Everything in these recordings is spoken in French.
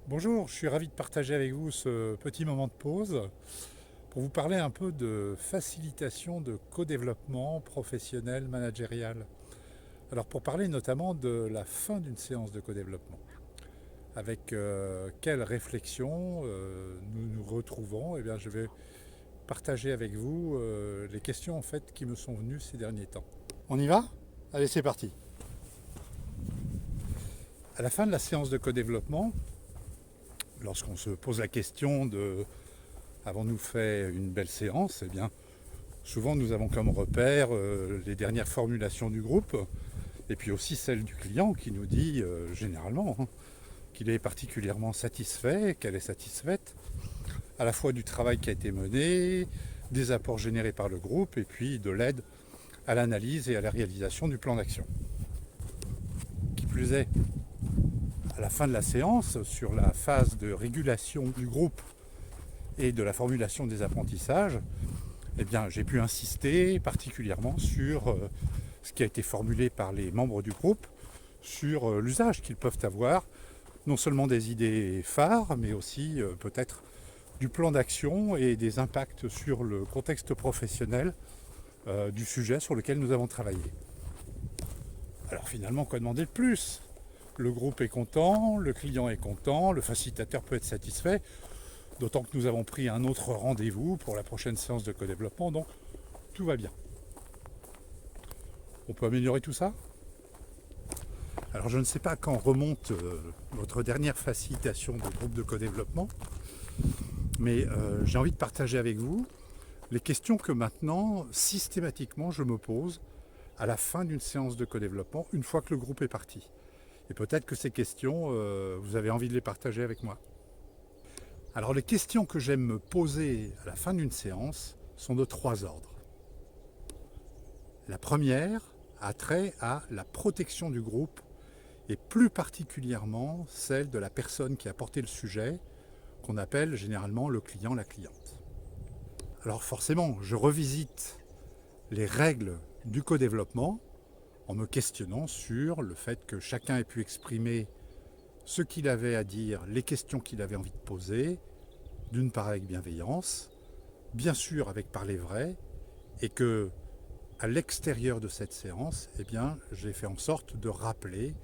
Bonjour, je suis ravi de partager avec vous ce petit moment de pause pour vous parler un peu de facilitation de co-développement professionnel managérial. Alors pour parler notamment de la fin d'une séance de co-développement, avec quelle réflexion nous nous retrouvons, eh bien, je vais partager avec vous les questions en fait qui me sont venues ces derniers temps. On y va? Allez, c'est parti. À la fin de la séance de co-développement, lorsqu'on se pose la question de avons-nous fait une belle séance, eh bien, souvent nous avons comme repère les dernières formulations du groupe et puis aussi celle du client qui nous dit généralement qu'il est particulièrement satisfait, qu'elle est satisfaite à la fois du travail qui a été mené, des apports générés par le groupe et puis de l'aide à l'analyse et à la réalisation du plan d'action. Qui plus est, à la fin de la séance, sur la phase de régulation du groupe et de la formulation des apprentissages, eh bien, j'ai pu insister particulièrement sur ce qui a été formulé par les membres du groupe, sur l'usage qu'ils peuvent avoir, non seulement des idées phares, mais aussi peut-être du plan d'action et des impacts sur le contexte professionnel du sujet sur lequel nous avons travaillé. Alors finalement, quoi demander de plus? Le groupe est content, le client est content, le facilitateur peut être satisfait, d'autant que nous avons pris un autre rendez-vous pour la prochaine séance de co-développement, donc tout va bien. On peut améliorer tout ça? Alors je ne sais pas quand remonte votre dernière facilitation de groupe de co-développement, mais j'ai envie de partager avec vous les questions que maintenant, systématiquement, je me pose à la fin d'une séance de co-développement, une fois que le groupe est parti. Et peut-être que ces questions, vous avez envie de les partager avec moi. Alors les questions que j'aime me poser à la fin d'une séance sont de trois ordres. La première a trait à la protection du groupe et plus particulièrement celle de la personne qui a porté le sujet, qu'on appelle généralement le client, la cliente. Alors forcément, je revisite les règles du co-développement en me questionnant sur le fait que chacun ait pu exprimer ce qu'il avait à dire, les questions qu'il avait envie de poser, d'une part avec bienveillance, bien sûr avec parler vrai, et que à l'extérieur de cette séance, eh bien, j'ai fait en sorte de rappeler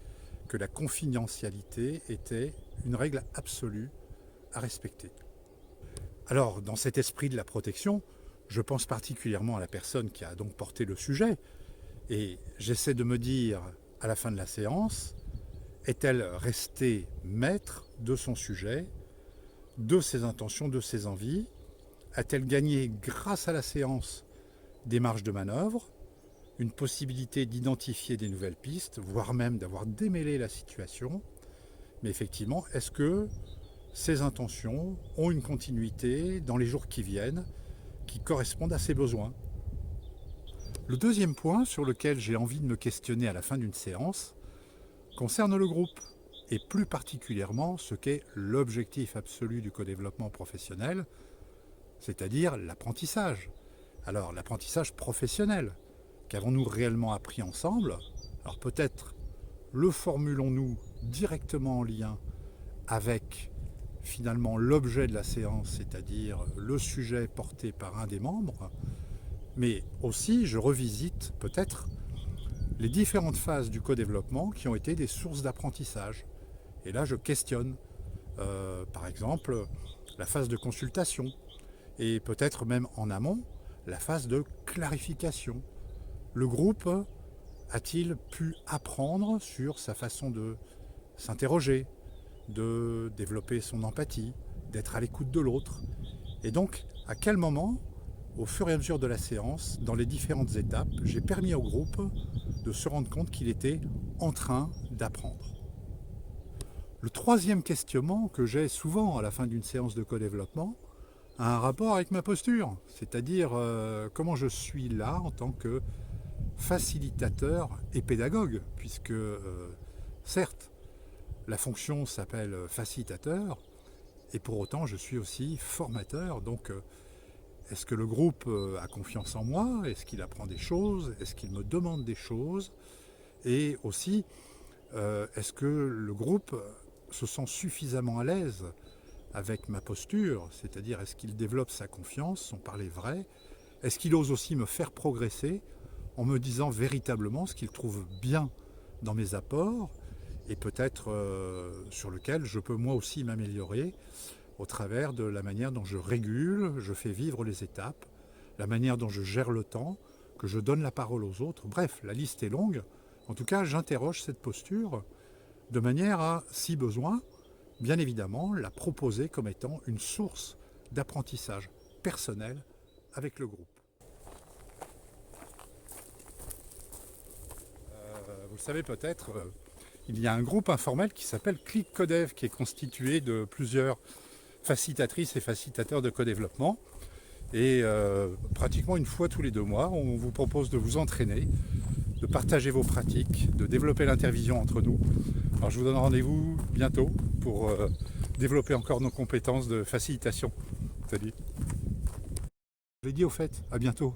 que la confidentialité était une règle absolue à respecter. Alors, dans cet esprit de la protection, je pense particulièrement à la personne qui a donc porté le sujet, et j'essaie de me dire, à la fin de la séance, est-elle restée maître de son sujet, de ses intentions, de ses envies? A-t-elle gagné, grâce à la séance, des marges de manœuvre, une possibilité d'identifier des nouvelles pistes, voire même d'avoir démêlé la situation? Mais effectivement, est-ce que ces intentions ont une continuité dans les jours qui viennent, qui correspondent à ses besoins? Le deuxième point sur lequel j'ai envie de me questionner à la fin d'une séance concerne le groupe, et plus particulièrement ce qu'est l'objectif absolu du co-développement professionnel, c'est-à-dire l'apprentissage. Alors l'apprentissage professionnel, qu'avons-nous réellement appris ensemble? Alors peut-être le formulons-nous directement en lien avec finalement l'objet de la séance, c'est-à-dire le sujet porté par un des membres, mais aussi je revisite peut-être les différentes phases du co-développement qui ont été des sources d'apprentissage. Et là je questionne par exemple la phase de consultation et peut-être même en amont la phase de clarification. Le groupe a-t-il pu apprendre sur sa façon de s'interroger, de développer son empathie, d'être à l'écoute de l'autre? Et donc, à quel moment, au fur et à mesure de la séance, dans les différentes étapes, j'ai permis au groupe de se rendre compte qu'il était en train d'apprendre? Le troisième questionnement que j'ai souvent à la fin d'une séance de co-développement a un rapport avec ma posture, c'est-à-dire comment je suis là en tant que facilitateur et pédagogue, puisque certes, la fonction s'appelle facilitateur, et pour autant je suis aussi formateur. Donc est-ce que le groupe a confiance en moi? Est-ce qu'il apprend des choses? Est-ce qu'il me demande des choses? Et aussi, est-ce que le groupe se sent suffisamment à l'aise avec ma posture, c'est-à-dire est-ce qu'il développe sa confiance, son parler vrai, est-ce qu'il ose aussi me faire progresser en me disant véritablement ce qu'il trouve bien dans mes apports et peut-être sur lequel je peux moi aussi m'améliorer au travers de la manière dont je régule, je fais vivre les étapes, la manière dont je gère le temps, que je donne la parole aux autres. Bref, la liste est longue. En tout cas, j'interroge cette posture de manière à, si besoin, bien évidemment, la proposer comme étant une source d'apprentissage personnel avec le groupe. Vous le savez peut-être, il y a un groupe informel qui s'appelle Click Codev, qui est constitué de plusieurs facilitatrices et facilitateurs de co-développement. Et pratiquement une fois tous les 2 mois, on vous propose de vous entraîner, de partager vos pratiques, de développer l'intervision entre nous. Alors je vous donne rendez-vous bientôt pour développer encore nos compétences de facilitation. Salut. Je l'ai dit au fait, à bientôt.